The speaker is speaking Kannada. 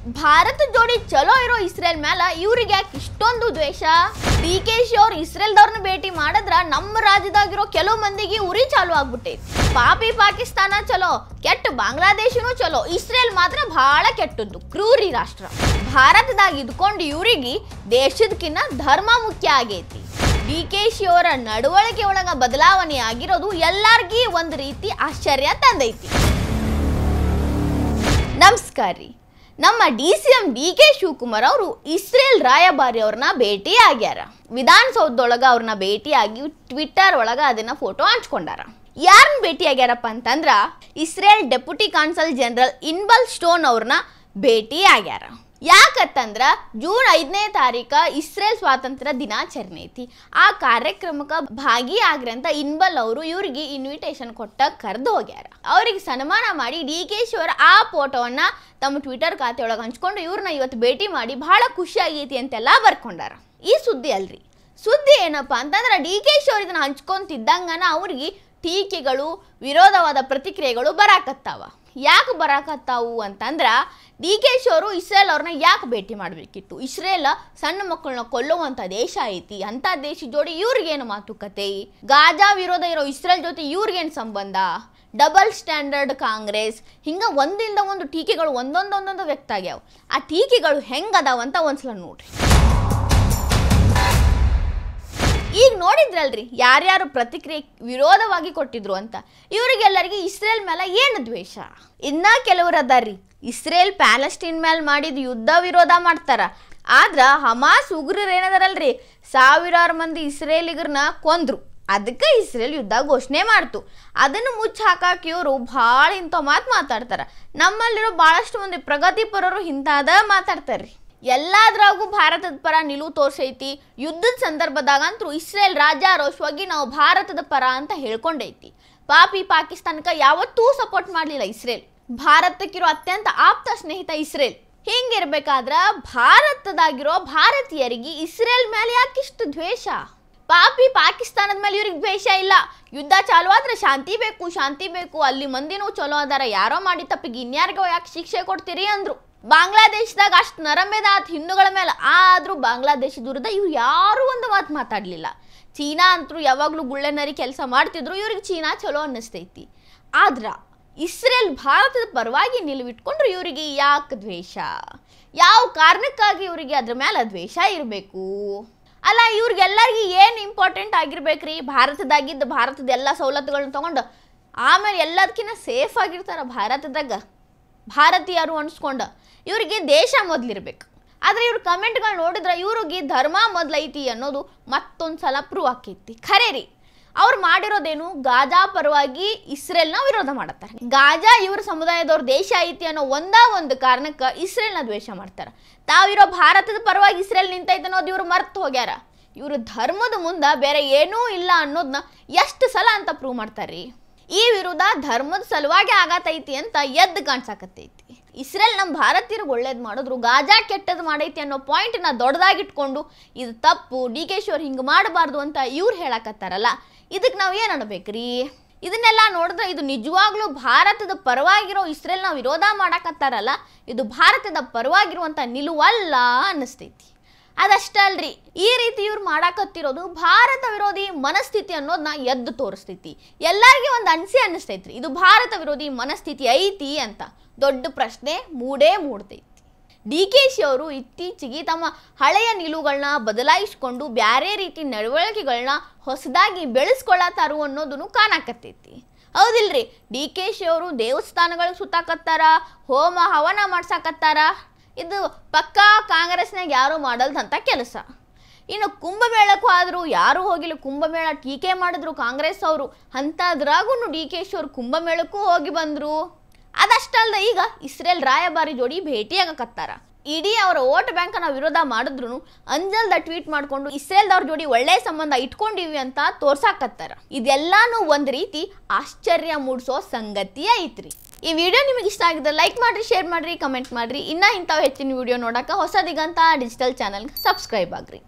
ಭಾರತ ಜೋಡಿ ಚಲೋ ಇರೋ ಇಸ್ರೇಲ್ ಮೇಲೆ ಇವ್ರಿಗೆ ಯಾಕೆ ಇಷ್ಟೊಂದು ದ್ವೇಷ? ಡಿಕೆಶಿ ಅವ್ರು ಇಸ್ರೇಲ್ದವ್ರನ್ನ ಭೇಟಿ ಮಾಡಿದ್ರ ನಮ್ಮ ರಾಜ್ಯದಾಗಿರೋ ಕೆಲವು ಮಂದಿಗೆ ಉರಿ ಚಾಲು ಆಗ್ಬಿಟ್ಟೈತಿ. ಪಾಪಿ ಪಾಕಿಸ್ತಾನ ಚಲೋ, ಕೆಟ್ಟ ಬಾಂಗ್ಲಾದೇಶನೂ ಚಲೋ, ಇಸ್ರೇಲ್ ಮಾತ್ರ ಬಹಳ ಕೆಟ್ಟದ್ದು, ಕ್ರೂರಿ ರಾಷ್ಟ್ರ. ಭಾರತದಾಗ ಇದ್ಕೊಂಡು ಇವ್ರಿಗೆ ದೇಶದಕ್ಕಿನ್ನ ಧರ್ಮ ಮುಖ್ಯ ಆಗೈತಿ. ಡಿಕೆಶಿ ಅವರ ನಡವಳಿಕೆ ಒಳಗ ಬದಲಾವಣೆ ಆಗಿರೋದು ಎಲ್ಲಾರ್ಗಿ ಒಂದು ರೀತಿ ಆಶ್ಚರ್ಯ ತಂದೈತಿ. ನಮಸ್ಕಾರ ರೀ. ನಮ್ಮ DCM DK ಶಿವಕುಮಾರ್ ಅವರು ಇಸ್ರೇಲ್ ರಾಯಭಾರಿ ಅವ್ರನ್ನ ಭೇಟಿ ಆಗ್ಯಾರ. ವಿಧಾನಸೌಧದೊಳಗ ಅವ್ರನ್ನ ಭೇಟಿಯಾಗಿ ಟ್ವಿಟ್ಟರ್ ಒಳಗ ಅದನ್ನ ಫೋಟೋ ಹಂಚ್ಕೊಂಡಾರ. ಯಾರನ್ನ ಭೇಟಿ ಆಗ್ಯಾರಪ್ಪ ಅಂತಂದ್ರ Israel deputy consul general Inbal Stone ಅವ್ರನ್ನ ಭೇಟಿ ಆಗ್ಯಾರ. ಯಾಕಂತಂದ್ರ ಜೂನ್ 5ನೇ ತಾರೀಕ ಇಸ್ರೇಲ್ ಸ್ವಾತಂತ್ರ್ಯ ದಿನಾಚರಣೆ ಐತಿ. ಆ ಕಾರ್ಯಕ್ರಮಕ್ಕೆ ಭಾಗಿಯಾಗ್ರಿ ಅಂತ ಇನ್ಬಲ್ ಅವರು ಇವ್ರಿಗೆ ಇನ್ವಿಟೇಷನ್ ಕೊಟ್ಟ ಕರೆದು ಹೋಗ್ಯಾರ. ಅವ್ರಿಗೆ ಸನ್ಮಾನ ಮಾಡಿ DKಶಿ ಅವರ ಆ ಫೋಟೋವನ್ನ ತಮ್ಮ ಟ್ವಿಟರ್ ಖಾತೆ ಒಳಗೆ ಹಂಚ್ಕೊಂಡು ಇವ್ರನ್ನ ಇವತ್ತು ಭೇಟಿ ಮಾಡಿ ಬಹಳ ಖುಷಿ ಆಗೈತಿ ಅಂತೆಲ್ಲ ಬರ್ಕೊಂಡಾರ. ಈ ಸುದ್ದಿ ಅಲ್ರಿ, ಸುದ್ದಿ ಏನಪ್ಪಾ ಅಂತಂದ್ರೆ DKಶಿ ಅವ್ರು ಇದನ್ನ ಹಂಚ್ಕೊಂತಿದ್ದಂಗನ ಅವ್ರಿಗೆ ಟೀಕೆಗಳು, ವಿರೋಧವಾದ ಪ್ರತಿಕ್ರಿಯೆಗಳು ಬರಾಕತ್ತಾವ. ಯಾಕೆ ಬರಾಕತ್ತಾವು ಅಂತಂದ್ರ DKಶಿ ಅವರು ಇಸ್ರೇಲ್ ಅವ್ರನ್ನ ಯಾಕೆ ಭೇಟಿ ಮಾಡಬೇಕಿತ್ತು? ಇಸ್ರೇಲ್ ಸಣ್ಣ ಮಕ್ಕಳನ್ನ ಕೊಲ್ಲುವಂಥ ದೇಶ ಐತಿ, ಅಂಥ ದೇಶ ಜೋಡಿ ಇವ್ರಿಗೇನು ಮಾತುಕತೆ? ಗಾಜಾ ವಿರೋಧ ಇರೋ ಇಸ್ರೇಲ್ ಜೊತೆ ಇವ್ರಿಗೇನು ಸಂಬಂಧ? ಡಬಲ್ ಸ್ಟ್ಯಾಂಡರ್ಡ್ ಕಾಂಗ್ರೆಸ್, ಹಿಂಗೆ ಒಂದಿಂದ ಒಂದು ಟೀಕೆಗಳು ಒಂದೊಂದೊಂದೊಂದು ವ್ಯಕ್ತ ಆಗ್ಯಾವ. ಆ ಟೀಕೆಗಳು ಹೆಂಗದಾವಂತ ಒಂದ್ಸಲ ನೋಡ್ರಿ. ಈಗ ನೋಡಿದ್ರಲ್ರಿ ಯಾರ್ಯಾರು ಪ್ರತಿಕ್ರಿಯೆ ವಿರೋಧವಾಗಿ ಕೊಟ್ಟಿದ್ರು ಅಂತ. ಇವರಿಗೆಲ್ಲರಿಗೆ ಇಸ್ರೇಲ್ ಮೇಲೆ ಏನು ದ್ವೇಷ? ಇನ್ನ ಕೆಲವರು ಅದಾರ್ರಿ, ಇಸ್ರೇಲ್ ಪ್ಯಾಲೆಸ್ಟೈನ್ ಮೇಲೆ ಮಾಡಿದ ಯುದ್ಧ ವಿರೋಧ ಮಾಡ್ತಾರ. ಆದ್ರ ಹಮಾಸ್ ಉಗ್ರರು ಏನದಾರಲ್ರಿ, ಸಾವಿರಾರು ಮಂದಿ ಇಸ್ರೇಲಿಗರನ್ನ ಕೊಂದ್ರು, ಅದಕ್ಕೆ ಇಸ್ರೇಲ್ ಯುದ್ಧ ಘೋಷಣೆ ಮಾಡ್ತು. ಅದನ್ನು ಮುಚ್ಚ ಹಾಕಕ್ಕೆ ಇವರು ಭಾಳ ಇಂಥ ಮಾತಾಡ್ತಾರ. ನಮ್ಮಲ್ಲಿರೋ ಭಾಳಷ್ಟು ಮಂದಿ ಪ್ರಗತಿಪರರು ಇಂಥದ ಮಾತಾಡ್ತಾರ್ರಿ. ಎಲ್ಲಾದ್ರಾಗೂ ಭಾರತದ ಪರ ನಿಲುವು ತೋರ್ಸೈತಿ. ಯುದ್ಧದ ಸಂದರ್ಭದಾಗಂತೂ ಇಸ್ರೇಲ್ ರಾಜ್ಯಾರೋಷವಾಗಿ ನಾವು ಭಾರತದ ಪರ ಅಂತ ಹೇಳ್ಕೊಂಡೈತಿ. ಪಾಪಿ ಪಾಕಿಸ್ತಾನಕ್ಕೆ ಯಾವತ್ತೂ ಸಪೋರ್ಟ್ ಮಾಡಲಿಲ್ಲ ಇಸ್ರೇಲ್. ಭಾರತಕ್ಕಿರೋ ಅತ್ಯಂತ ಆಪ್ತ ಸ್ನೇಹಿತ ಇಸ್ರೇಲ್. ಹಿಂಗಿರ್ಬೇಕಾದ್ರ ಭಾರತದಾಗಿರೋ ಭಾರತೀಯರಿಗೆ ಇಸ್ರೇಲ್ ಮೇಲೆ ಯಾಕಿಷ್ಟು ದ್ವೇಷ? ಪಾಪಿ ಪಾಕಿಸ್ತಾನದ ಮೇಲೆ ಇವ್ರಿಗೆ ದ್ವೇಷ ಇಲ್ಲ. ಯುದ್ಧ ಚಾಲು ಆದ್ರೆ ಶಾಂತಿ ಬೇಕು, ಶಾಂತಿ ಬೇಕು, ಅಲ್ಲಿ ಮಂದಿನೂ ಚಲೋ ಅದಾರ, ಯಾರೋ ಮಾಡಿ ತಪ್ಪಿಗೆ ಇನ್ಯಾರಿಗೋ ಯಾಕೆ ಶಿಕ್ಷೆ ಕೊಡ್ತೀರಿ ಅಂದ್ರು. ಬಾಂಗ್ಲಾದೇಶದಾಗ ಅಷ್ಟು ನರಮೇದಾತ್ ಹಿಂದೂಗಳ ಮೇಲೆ, ಆದ್ರೂ ಬಾಂಗ್ಲಾದೇಶದ ವಿರುದ್ಧ ಇವ್ರು ಯಾರು ಒಂದು ಮಾತಾಡಲಿಲ್ಲ. ಚೀನಾ ಅಂತೂ ಯಾವಾಗಲೂ ಗುಳ್ಳೆನರಿ ಕೆಲಸ ಮಾಡ್ತಿದ್ರು, ಇವ್ರಿಗೆ ಚೀನಾ ಚಲೋ ಅನ್ನಿಸ್ತೈತಿ. ಆದ್ರ ಇಸ್ರೇಲ್ ಭಾರತದ ಪರವಾಗಿ ನಿಲುವಿಟ್ಕೊಂಡ್ರು ಇವರಿಗೆ ಯಾಕೆ ದ್ವೇಷ? ಯಾವ ಕಾರಣಕ್ಕಾಗಿ ಇವರಿಗೆ ಅದ್ರ ಮೇಲೆ ದ್ವೇಷ ಇರಬೇಕು? ಅಲ್ಲ, ಇವ್ರಿಗೆಲ್ಲರಿಗೆ ಏನು ಇಂಪಾರ್ಟೆಂಟ್ ಆಗಿರ್ಬೇಕ್ರಿ? ಭಾರತದಾಗಿದ್ದ ಭಾರತದ ಎಲ್ಲ ಸವಲತ್ತುಗಳನ್ನ ತೊಗೊಂಡು ಆಮೇಲೆ ಎಲ್ಲದಕ್ಕಿಂತ ಸೇಫ್ ಆಗಿರ್ತಾರ ಭಾರತದಾಗ ಭಾರತೀಯರು ಅನ್ಸ್ಕೊಂಡು. ಇವ್ರಿಗೆ ದೇಶ ಮೊದಲಿರ್ಬೇಕು. ಆದರೆ ಇವ್ರ ಕಮೆಂಟ್ಗಳು ನೋಡಿದ್ರೆ ಇವ್ರಿಗೆ ಧರ್ಮ ಮೊದಲೈತಿ ಅನ್ನೋದು ಮತ್ತೊಂದು ಸಲ ಪ್ರೂವ್ ಆಕೈತಿ. ಖರೆ ರೀ, ಅವ್ರು ಮಾಡಿರೋದೇನು? ಗಾಜಾ ಪರವಾಗಿ ಇಸ್ರೇಲ್ನ ವಿರೋಧ ಮಾಡತ್ತಾರೆ. ಗಾಜಾ ಇವ್ರ ಸಮುದಾಯದವ್ರ ದೇಶ ಐತಿ ಅನ್ನೋ ಒಂದು ಕಾರಣಕ್ಕೆ ಇಸ್ರೇಲ್ನ ದ್ವೇಷ ಮಾಡ್ತಾರೆ. ತಾವಿರೋ ಭಾರತದ ಪರವಾಗಿ ಇಸ್ರೇಲ್ ನಿಂತೈತೆ ಅನ್ನೋದು ಇವ್ರು ಮರ್ತು ಹೋಗ್ಯಾರ. ಇವರು ಧರ್ಮದ ಮುಂದೆ ಬೇರೆ ಏನೂ ಇಲ್ಲ ಅನ್ನೋದನ್ನ ಎಷ್ಟು ಸಲ ಅಂತ ಪ್ರೂವ್ ಮಾಡ್ತಾರ್ರಿ. ಈ ವಿರೋಧ ಧರ್ಮದ ಸಲುವಾಗಿ ಆಗತೈತಿ ಅಂತ ಎದ್ದು ಕಾಣಿಸಾಕತ್ತೈತಿ. ಇಸ್ರೇಲ್ ನಮ್ಮ ಭಾರತೀಯರಿಗೆ ಒಳ್ಳೇದು ಮಾಡಿದ್ರು, ಗಾಜಾ ಕೆಟ್ಟದ್ದು ಮಾಡೈತಿ ಅನ್ನೋ ಪಾಯಿಂಟ್ನ ದೊಡ್ಡದಾಗಿಟ್ಕೊಂಡು ಇದು ತಪ್ಪು, DKಶಿ ಅವ್ರು ಹಿಂಗೆ ಮಾಡಬಾರ್ದು ಅಂತ ಇವ್ರು ಹೇಳಕತ್ತಾರಲ್ಲ, ಇದಕ್ಕೆ ನಾವು ಏನು ಅನ್ಬೇಕ್ರಿ? ಇದನ್ನೆಲ್ಲ ನೋಡಿದ್ರೆ ಇದು ನಿಜವಾಗ್ಲೂ ಭಾರತದ ಪರವಾಗಿರೋ ಇಸ್ರೇಲ್ನ ವಿರೋಧ ಮಾಡಕತ್ತಾರಲ್ಲ, ಇದು ಭಾರತದ ಪರವಾಗಿರುವಂಥ ನಿಲುವಲ್ಲ ಅನ್ನಿಸ್ತೈತಿ. ಅದಷ್ಟೇ ಅಲ್ರಿ, ಈ ರೀತಿ ಇವ್ರು ಮಾಡಾಕತ್ತಿರೋದು ಭಾರತ ವಿರೋಧಿ ಮನಸ್ಥಿತಿ ಅನ್ನೋದನ್ನ ಎದ್ದು ತೋರಿಸ್ತೈತಿ. ಎಲ್ಲರಿಗೆ ಒಂದು ಅನ್ನಿಸ್ತೈತ್ರಿ, ಇದು ಭಾರತ ವಿರೋಧಿ ಮನಸ್ಥಿತಿ ಐತಿ ಅಂತ. ದೊಡ್ಡ ಪ್ರಶ್ನೆ ಮೂಡ್ತೈತಿ. DKಶಿ ಅವರು ಇತ್ತೀಚೆಗೆ ತಮ್ಮ ಹಳೆಯ ನಿಲುವುಗಳನ್ನ ಬದಲಾಯಿಸ್ಕೊಂಡು ಬ್ಯಾರೆ ರೀತಿ ನಡವಳಿಕೆಗಳನ್ನ ಹೊಸದಾಗಿ ಬೆಳೆಸ್ಕೊಳ್ಳತ್ತಾರು ಅನ್ನೋದನ್ನು ಕಾಣಕತ್ತೈತಿ. ಹೌದಿಲ್ರಿ? DKಶಿ ಅವರು ದೇವಸ್ಥಾನಗಳಿಗೆ ಸುತ್ತಾಕತ್ತಾರ, ಹೋಮ ಹವನ ಮಾಡ್ಸಾಕತ್ತಾರ. ಇದು ಪಕ್ಕಾ ಕಾಂಗ್ರೆಸ್ನಾಗ ಯಾರು ಮಾಡಲ್ದಂಥ ಕೆಲಸ. ಇನ್ನು ಕುಂಭಮೇಳಕ್ಕೂ ಆದರೂ ಯಾರು ಹೋಗಿಲ್ಲ, ಕುಂಭಮೇಳ ಟೀಕೆ ಮಾಡಿದ್ರು ಕಾಂಗ್ರೆಸ್ ಅವರು. ಅಂಥದ್ರಾಗೂ DKಶಿ ಅವರು ಕುಂಭಮೇಳಕ್ಕೂ ಹೋಗಿ ಬಂದರು. ಅದಷ್ಟಲ್ದ ಈಗ ಇಸ್ರೇಲ್ ರಾಯಭಾರಿ ಜೋಡಿ ಭೇಟಿಯಾಗಕತ್ತಾರ. ಇಡೀ ಅವರ ವೋಟ್ ಬ್ಯಾಂಕನ್ನ ವಿರೋಧ ಮಾಡಿದ್ರು ಅಂಜಲ್ದ ಟ್ವೀಟ್ ಮಾಡಿಕೊಂಡು ಇಸ್ರೇಲ್ದವ್ರ ಜೋಡಿ ಒಳ್ಳೆ ಸಂಬಂಧ ಇಟ್ಕೊಂಡಿವಿ ಅಂತ ತೋರ್ಸಾಕತ್ತಾರ. ಇದೆಲ್ಲಾನು ಒಂದು ರೀತಿ ಆಶ್ಚರ್ಯ ಮೂಡಿಸೋ ಸಂಗತಿ ಐತ್ರಿ. ಈ ವಿಡಿಯೋ ನಿಮಗೆ ಇಷ್ಟ ಆಗಿದ್ರೆ ಲೈಕ್ ಮಾಡ್ರಿ, ಶೇರ್ ಮಾಡ್ರಿ, ಕಮೆಂಟ್ ಮಾಡ್ರಿ. ಇನ್ನ ಇಂಥವು ಹೆಚ್ಚಿನ ವಿಡಿಯೋ ನೋಡಕ್ಕೆ ಹೊಸ ದಿಗಂತ ಡಿಜಿಟಲ್ ಚಾನಲ್ಗೆ ಸಬ್ಸ್ಕ್ರೈಬ್ ಆಗ್ರಿ.